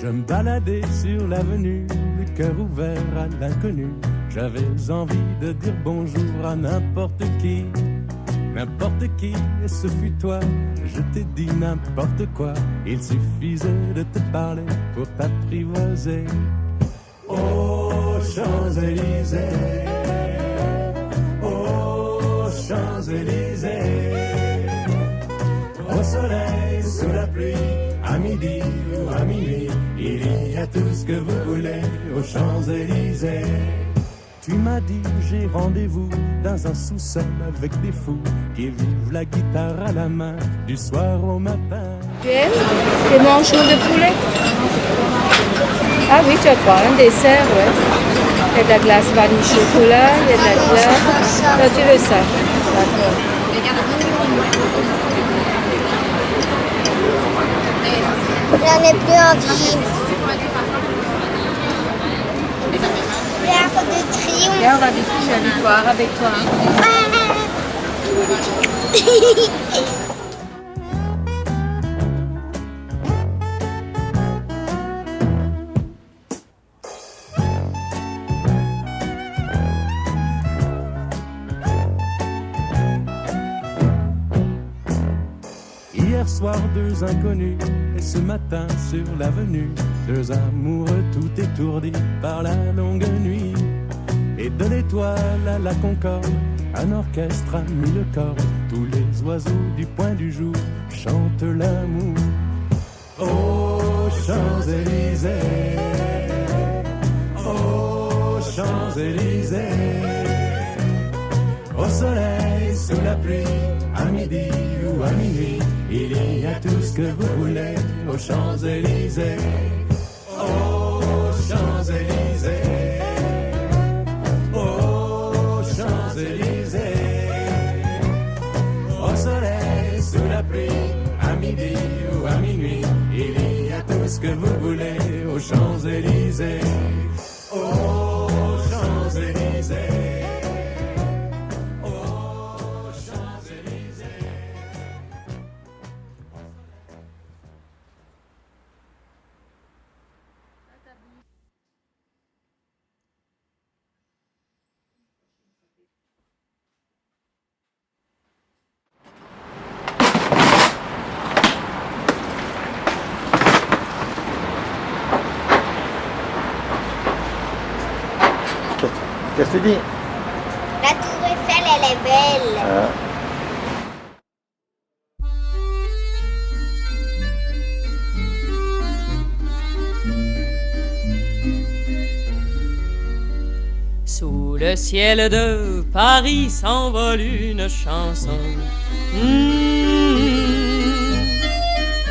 Je me baladais sur l'avenue, le cœur ouvert à l'inconnu. J'avais envie de dire bonjour à n'importe qui, et ce fut toi. Je t'ai dit n'importe quoi, il suffisait de te parler pour t'apprivoiser. Aux Champs-Élysées, aux Champs-Élysées, au soleil, sous la pluie, à midi ou à minuit, il y a tout ce que vous voulez aux Champs-Élysées. Tu m'as dit j'ai rendez-vous dans un sous-sol avec des fous qui vivent la guitare à la main du soir au matin. Tu aimes les manchots de poulet? Ah oui, tu as quoi? Un dessert, ouais. Il y a de la glace vanille chocolat, il y a de la glace. Toi, tu veux ça? D'accord. J'en ai plus envie. L'Arc de Triomphe. Viens, on va visiter la victoire avec toi. Hier soir, deux inconnus, et ce matin sur l'avenue, deux amoureux tout étourdis par la longue nuit. Et de l'étoile à la concorde, un orchestre a mis le corps. Tous les oiseaux du point du jour chantent l'amour. Aux Champs-Élysées, aux Champs-Élysées, au soleil, sous la pluie, à midi ou à minuit, il y a tout ce que vous voulez aux Champs-Élysées. Aux Champs-Élysées, aux Champs-Élysées, au soleil, sous la pluie, à midi ou à minuit, il y a tout ce que vous voulez aux Champs-Élysées. Aux Champs-Élysées. Qu'est-ce que tu dis? La tour Eiffel, elle est belle. Sous le ciel de Paris s'envole une chanson.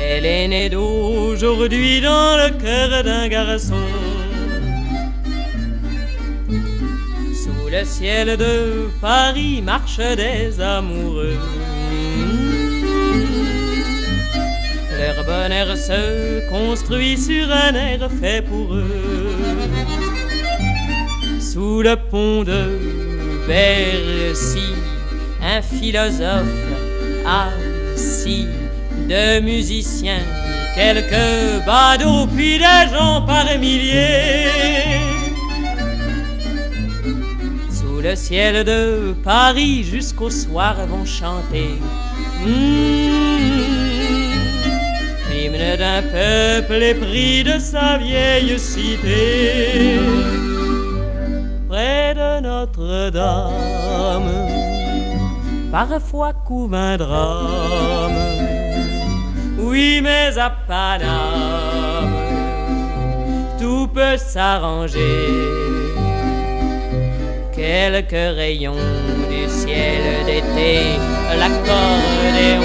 Elle est née d'aujourd'hui dans le cœur d'un garçon. Sous le ciel de Paris marchent des amoureux. Leur bonheur se construit sur un air fait pour eux. Sous le pont de Bercy, un philosophe assis, deux musiciens, quelques badauds, puis des gens par milliers. Sous le ciel de Paris, jusqu'au soir vont chanter l'hymne d'un peuple épris de sa vieille cité. Près de Notre-Dame, parfois couve un drame. Oui, mais à Paname, tout peut s'arranger. Quelques rayons du ciel d'été, l'accordéon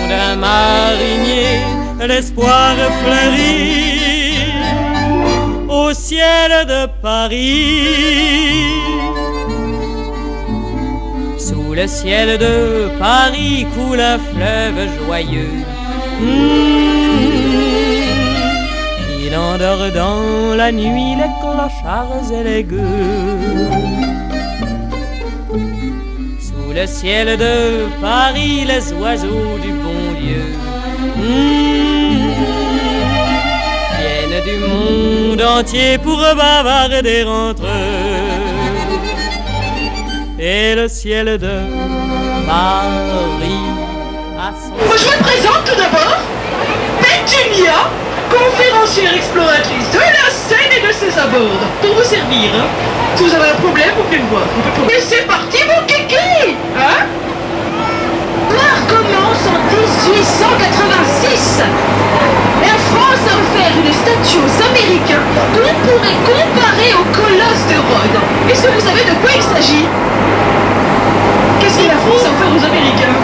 d'un marinier, l'espoir fleurit au ciel de Paris. Sous le ciel de Paris coule un fleuve joyeux. Il endort dans la nuit les clochards et les gueux. Sous le ciel de Paris les oiseaux du bon Dieu viennent du monde entier pour bavarder entre eux. Et le ciel de Paris a son... Je me présente tout d'abord, Pétunia, conférencière exploratrice de la Seine et de ses abords, pour vous servir. Hein. Si vous avez un problème, vous venez me voir. Et c'est parti, mon kiki, hein. L'art commence en 1886. La France a offert une statue aux Américains qu'on pourrait comparer au colosse de Rhodes. Est-ce que vous savez de quoi il s'agit? Qu'est-ce que la France a offert aux Américains?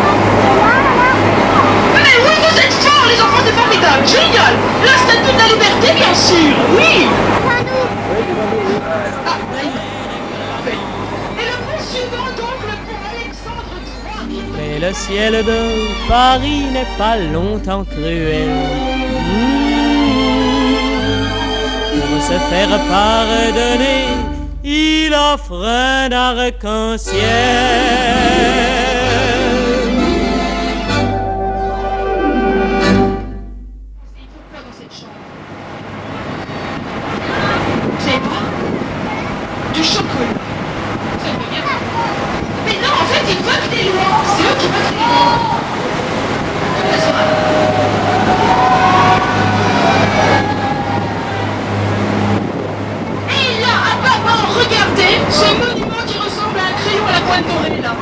Mais oui, vous êtes forts, les enfants, c'est formidable, génial. La statue de la liberté, bien sûr, oui. Et le pont suivant, donc, le pont Alexandre III. Mais le ciel de Paris n'est pas longtemps cruel. Pour se faire pardonner, il offre un arc-en-ciel. Du chocolat. Ça va bien. Mais non, en fait, ils veulent des lois. C'est eux qui veulent des lois. Et là, apparemment, regardez ce monument qui ressemble à un crayon à la pointe dorée, là.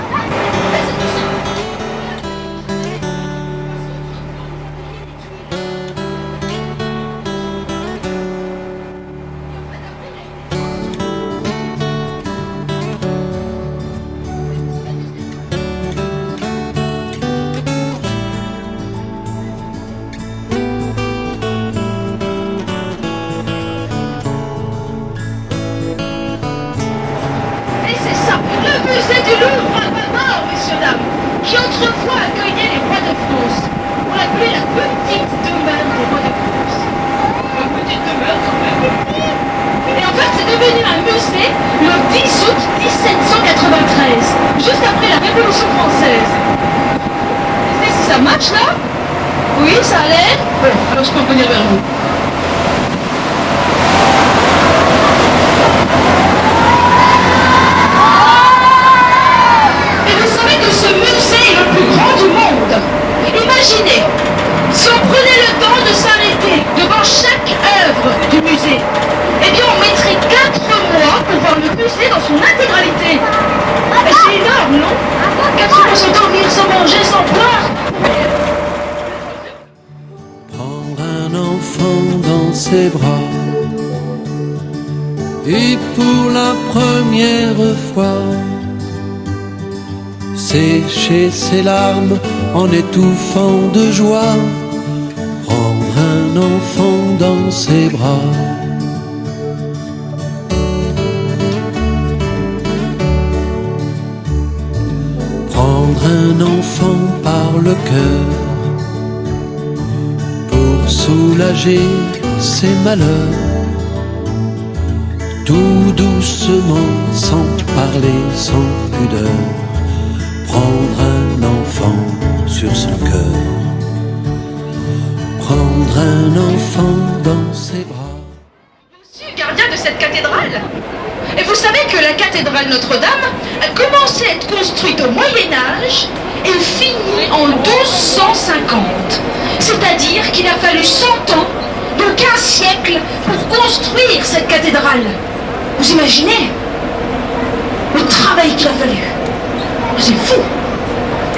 Musée du Louvre, messieurs, dames, qui autrefois accueillait les rois de France. On l'appelait la petite demeure des rois de France. Une petite demeure quand même. Et en fait, c'est devenu un musée le 10 août 1793, juste après la Révolution française. Vous savez si ça match là? Oui, ça a l'air? Bon, alors je peux revenir vers vous. Ce musée est le plus grand du monde. Imaginez, si on prenait le temps de s'arrêter devant chaque œuvre du musée, eh bien on mettrait 4 mois pour voir le musée dans son intégralité. Et c'est énorme, non? 4 mois sans dormir, sans manger, sans boire. Prendre un enfant dans ses bras et pour la première fois sécher ses larmes en étouffant de joie, prendre un enfant dans ses bras. Prendre un enfant par le cœur pour soulager ses malheurs, tout doucement, sans parler, sans pudeur. Prendre un enfant sur son cœur, prendre un enfant dans ses bras. Je suis gardien de cette cathédrale. Et vous savez que la cathédrale Notre-Dame a commencé à être construite au Moyen-Âge et finit en 1250. C'est-à-dire qu'il a fallu 100 ans, donc un siècle, pour construire cette cathédrale. Vous imaginez le travail qu'il a fallu? C'est fou.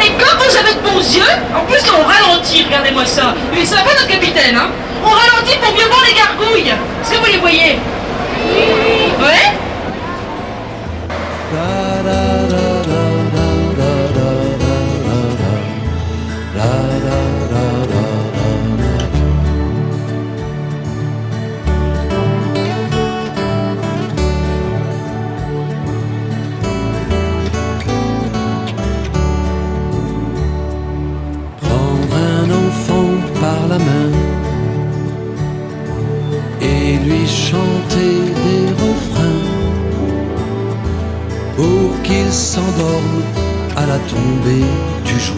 Et comme vous avez de bons yeux, en plus on ralentit, regardez-moi ça. Lui, c'est un peu notre capitaine, hein. On ralentit pour mieux voir les gargouilles. Est-ce que vous les voyez? Ouais. Par la main et lui chanter des refrains pour qu'il s'endorme à la tombée du jour.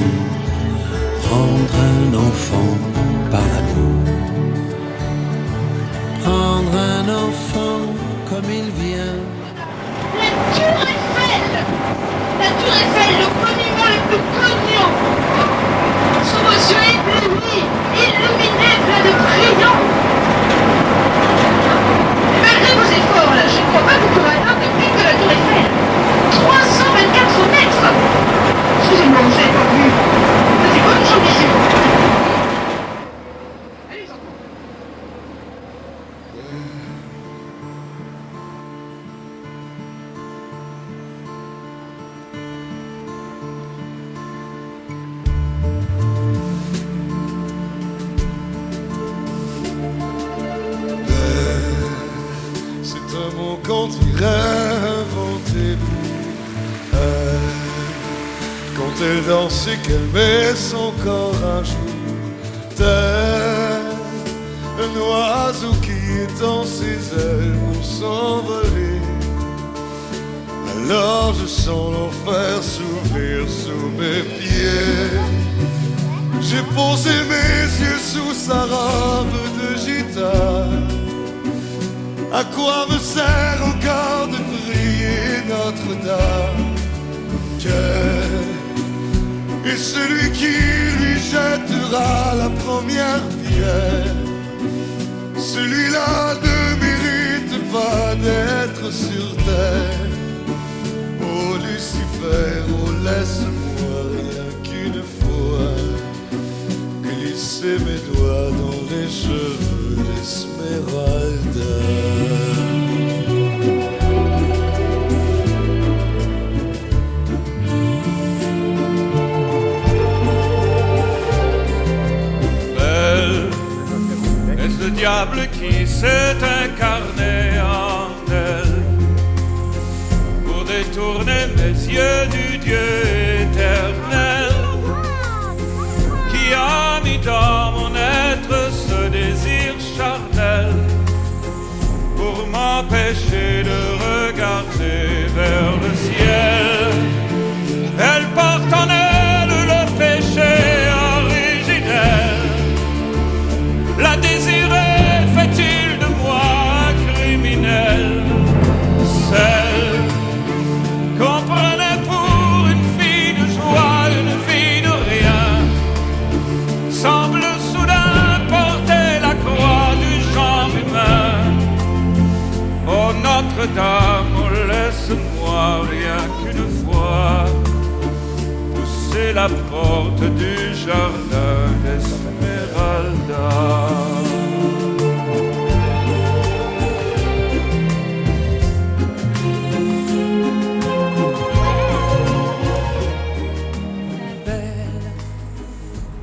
Prendre un enfant par l'amour, il vient. La Tour Eiffel! La Tour Eiffel, le monument le plus connu en France. Sous vos yeux éblouis, illuminés, pleins de brillants. Et malgré vos efforts, là, je ne crois pas que vous pourrez atteindre le pic de la Tour Eiffel. 324 mètres! Excusez-moi, vous n'avez pas vu. C'est bonne ambition. Allez, les enfants. C'est un mot qu'on dirait inventé pour elle. Quand elle danse et qu'elle met son corps un jour, tel un oiseau qui étend ses ailes pour s'envoler. Alors je sens l'enfer s'ouvrir sous mes pieds. J'ai posé mes yeux sous sa robe de gitane. À quoi me sert encore de prier Notre-Dame? Quel est celui qui lui jettera la première pierre? Celui-là ne mérite pas d'être sur terre. Oh Lucifer, oh laisse-moi rien qu'une fois glisser mes doigts dans les cheveux d'Esmeralda. Est-ce le diable qui s'est incarné en elle pour détourner mes yeux du Dieu éternel qui a mis dans mon être ce désir charnel pour m'empêcher de regarder vers le ciel? Elle porte en elle le péché originel. La désirer fait-il de moi un criminel? Celle qu'on prenait pour une fille de joie, une fille de rien, semble soudain porter la croix du genre humain. Oh Notre-Dame, oh laisse-moi rien qu'une fois pousser la porte du jardin d'Esmeralda. Belle,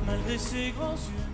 malgré ses grands yeux